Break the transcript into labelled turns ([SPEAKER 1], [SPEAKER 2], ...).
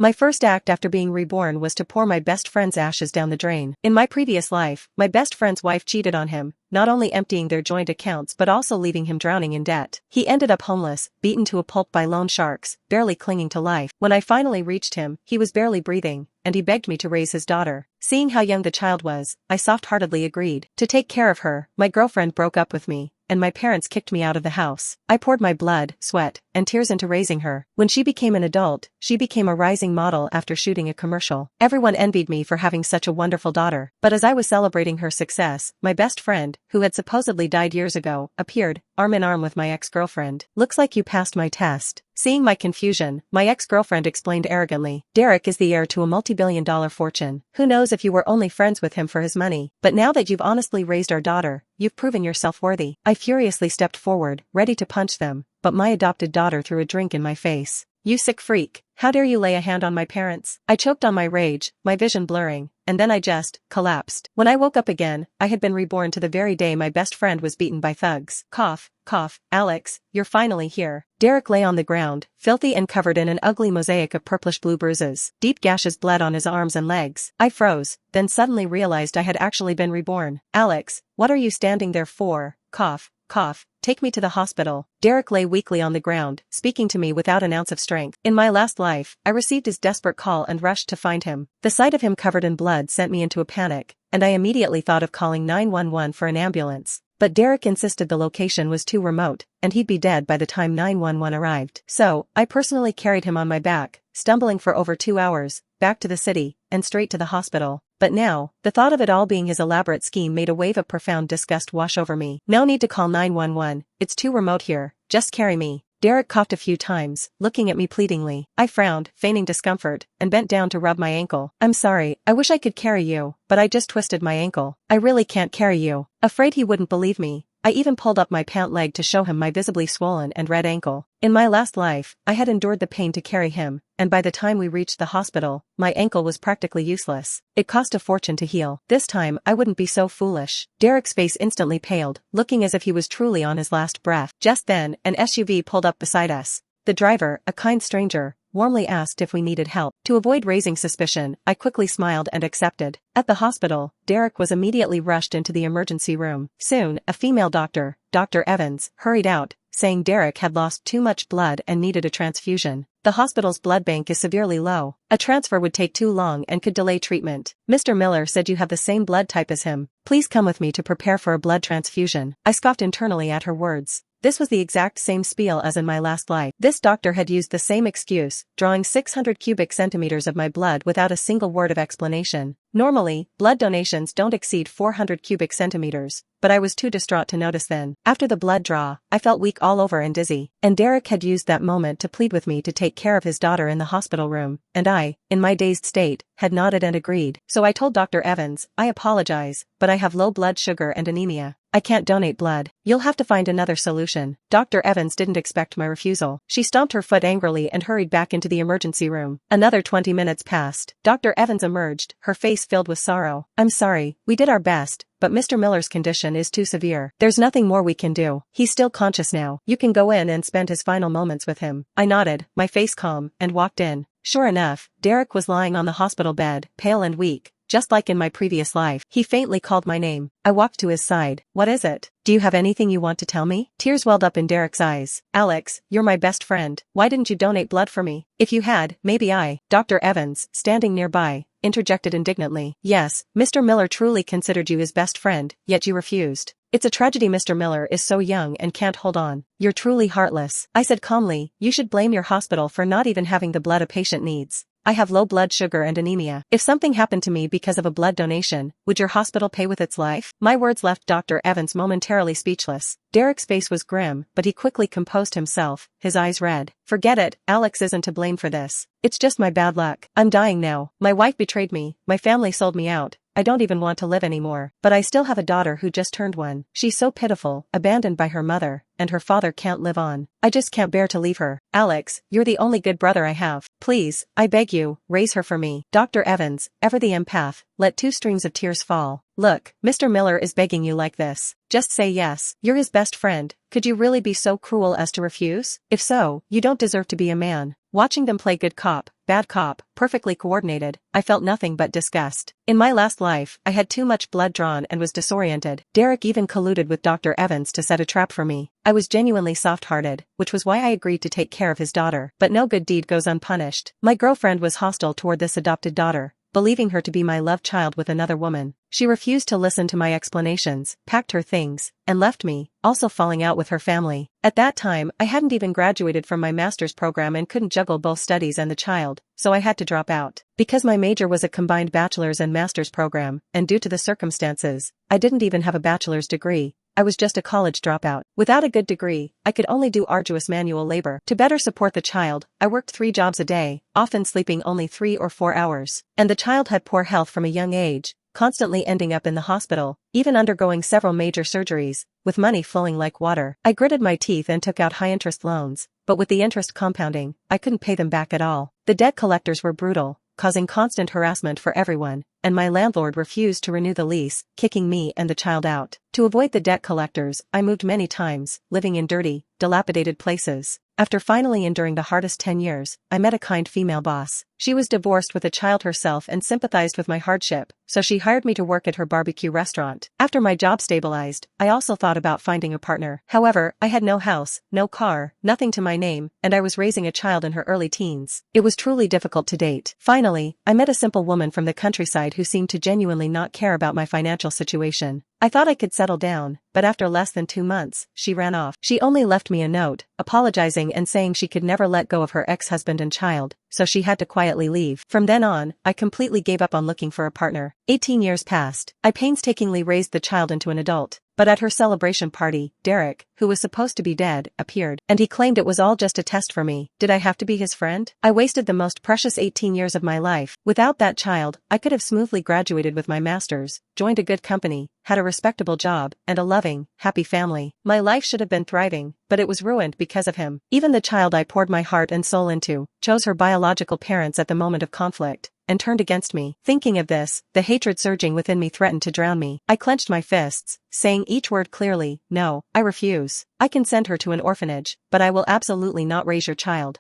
[SPEAKER 1] My first act after being reborn was to pour my best friend's ashes down the drain. In my previous life, my best friend's wife cheated on him, not only emptying their joint accounts but also leaving him drowning in debt. He ended up homeless, beaten to a pulp by loan sharks, barely clinging to life. When I finally reached him, he was barely breathing, and he begged me to raise his daughter. Seeing how young the child was, I soft-heartedly agreed to take care of her. My girlfriend broke up with me, and my parents kicked me out of the house. I poured my blood, sweat, and tears into raising her. When she became an adult, she became a rising model after shooting a commercial. Everyone envied me for having such a wonderful daughter. But as I was celebrating her success, my best friend, who had supposedly died years ago, appeared, arm in arm with my ex-girlfriend. "Looks like you passed my test." Seeing my confusion, my ex-girlfriend explained arrogantly, "Derek is the heir to a multi-billion-dollar fortune. Who knows if you were only friends with him for his money? But now that you've honestly raised our daughter, you've proven yourself worthy." I furiously stepped forward, ready to punch them, but my adopted daughter threw a drink in my face. "You sick freak. How dare you lay a hand on my parents?" I choked on my rage, my vision blurring, and then I just collapsed. When I woke up again, I had been reborn to the very day my best friend was beaten by thugs. Cough, cough, "Alex, you're finally here." Derek lay on the ground, filthy and covered in an ugly mosaic of purplish-blue bruises. Deep gashes bled on his arms and legs. I froze, then suddenly realized I had actually been reborn. "Alex, what are you standing there for? Cough, cough, take me to the hospital." Derek lay weakly on the ground, speaking to me without an ounce of strength. In my last life, I received his desperate call and rushed to find him. The sight of him covered in blood sent me into a panic, and I immediately thought of calling 911 for an ambulance. But Derek insisted the location was too remote, and he'd be dead by the time 911 arrived. So, I personally carried him on my back, stumbling for over 2 hours, back to the city, and straight to the hospital. But now, the thought of it all being his elaborate scheme made a wave of profound disgust wash over me. "No need to call 911, it's too remote here, just carry me." Derek coughed a few times, looking at me pleadingly. I frowned, feigning discomfort, and bent down to rub my ankle. "I'm sorry, I wish I could carry you, but I just twisted my ankle. I really can't carry you." Afraid he wouldn't believe me, I even pulled up my pant leg to show him my visibly swollen and red ankle. In my last life, I had endured the pain to carry him, and by the time we reached the hospital, my ankle was practically useless. It cost a fortune to heal. This time, I wouldn't be so foolish. Derek's face instantly paled, looking as if he was truly on his last breath. Just then, an SUV pulled up beside us. The driver, a kind stranger, warmly asked if we needed help. To avoid raising suspicion, I quickly smiled and accepted. At the hospital, Derek was immediately rushed into the emergency room. Soon, a female doctor, Dr. Evans, hurried out, saying Derek had lost too much blood and needed a transfusion. The hospital's blood bank is severely low. A transfer would take too long and could delay treatment. "Mr. Miller said you have the same blood type as him. Please come with me to prepare for a blood transfusion." I scoffed internally at her words. This was the exact same spiel as in my last life. This doctor had used the same excuse, drawing 600 cubic centimeters of my blood without a single word of explanation. Normally, blood donations don't exceed 400 cubic centimeters, but I was too distraught to notice then. After the blood draw, I felt weak all over and dizzy, and Derek had used that moment to plead with me to take care of his daughter in the hospital room, and I, in my dazed state, had nodded and agreed. So I told Dr. Evans, "I apologize, but I have low blood sugar and anemia. I can't donate blood. You'll have to find another solution." Dr. Evans didn't expect my refusal. She stomped her foot angrily and hurried back into the emergency room. Another 20 minutes passed. Dr. Evans emerged, her face filled with sorrow. "I'm sorry, we did our best, but Mr. Miller's condition is too severe. There's nothing more we can do. He's still conscious now. You can go in and spend his final moments with him." I nodded, my face calm, and walked in. Sure enough, Derek was lying on the hospital bed, pale and weak, just like in my previous life. He faintly called my name. I walked to his side. "What is it? Do you have anything you want to tell me?" Tears welled up in Derek's eyes. "Alex, you're my best friend. Why didn't you donate blood for me? If you had, maybe I." Dr. Evans, standing nearby, interjected indignantly. "Yes, Mr. Miller truly considered you his best friend, yet you refused. It's a tragedy Mr. Miller is so young and can't hold on. You're truly heartless." I said calmly, "You should blame your hospital for not even having the blood a patient needs. I have low blood sugar and anemia. If something happened to me because of a blood donation, would your hospital pay with its life?" My words left Dr. Evans momentarily speechless. Derek's face was grim, but he quickly composed himself, his eyes red. "Forget it, Alex isn't to blame for this. It's just my bad luck. I'm dying now. My wife betrayed me, my family sold me out. I don't even want to live anymore. But I still have a daughter who just turned 1. She's so pitiful, abandoned by her mother, and her father can't live on. I just can't bear to leave her. Alex, you're the only good brother I have. Please, I beg you, raise her for me." Dr. Evans, ever the empath, let 2 streams of tears fall. "Look, Mr. Miller is begging you like this. Just say yes. You're his best friend. Could you really be so cruel as to refuse? If so, you don't deserve to be a man." Watching them play good cop, bad cop, perfectly coordinated, I felt nothing but disgust. In my last life, I had too much blood drawn and was disoriented. Derek even colluded with Dr. Evans to set a trap for me. I was genuinely soft-hearted, which was why I agreed to take care of his daughter. But no good deed goes unpunished. My girlfriend was hostile toward this adopted daughter, believing her to be my love child with another woman. She refused to listen to my explanations, packed her things, and left me, also falling out with her family. At that time, I hadn't even graduated from my master's program and couldn't juggle both studies and the child, so I had to drop out. Because my major was a combined bachelor's and master's program, and due to the circumstances, I didn't even have a bachelor's degree. I was just a college dropout. Without a good degree, I could only do arduous manual labor. To better support the child, I worked 3 jobs a day, often sleeping only 3 or 4 hours. And the child had poor health from a young age, constantly ending up in the hospital, even undergoing several major surgeries, with money flowing like water. I gritted my teeth and took out high-interest loans, but with the interest compounding, I couldn't pay them back at all. The debt collectors were brutal, causing constant harassment for everyone, and my landlord refused to renew the lease, kicking me and the child out. To avoid the debt collectors, I moved many times, living in dirty, dilapidated places. After finally enduring the hardest 10 years, I met a kind female boss. She was divorced with a child herself and sympathized with my hardship, so she hired me to work at her barbecue restaurant. After my job stabilized, I also thought about finding a partner. However, I had no house, no car, nothing to my name, and I was raising a child in her early teens. It was truly difficult to date. Finally, I met a simple woman from the countryside who seemed to genuinely not care about my financial situation. I thought I could settle down, but after less than 2 months, she ran off. She only left me a note, apologizing and saying she could never let go of her ex-husband and child, so she had to quietly leave. From then on, I completely gave up on looking for a partner. 18 years passed. I painstakingly raised the child into an adult. But at her celebration party, Derek, who was supposed to be dead, appeared, and he claimed it was all just a test for me. Did I have to be his friend? I wasted the most precious 18 years of my life. Without that child, I could have smoothly graduated with my master's, joined a good company, had a respectable job, and a loving, happy family. My life should have been thriving, but it was ruined because of him. Even the child I poured my heart and soul into, chose her biological parents at the moment of conflict, and turned against me. Thinking of this, the hatred surging within me threatened to drown me. I clenched my fists, saying each word clearly, "No, I refuse. I can send her to an orphanage, but I will absolutely not raise your child."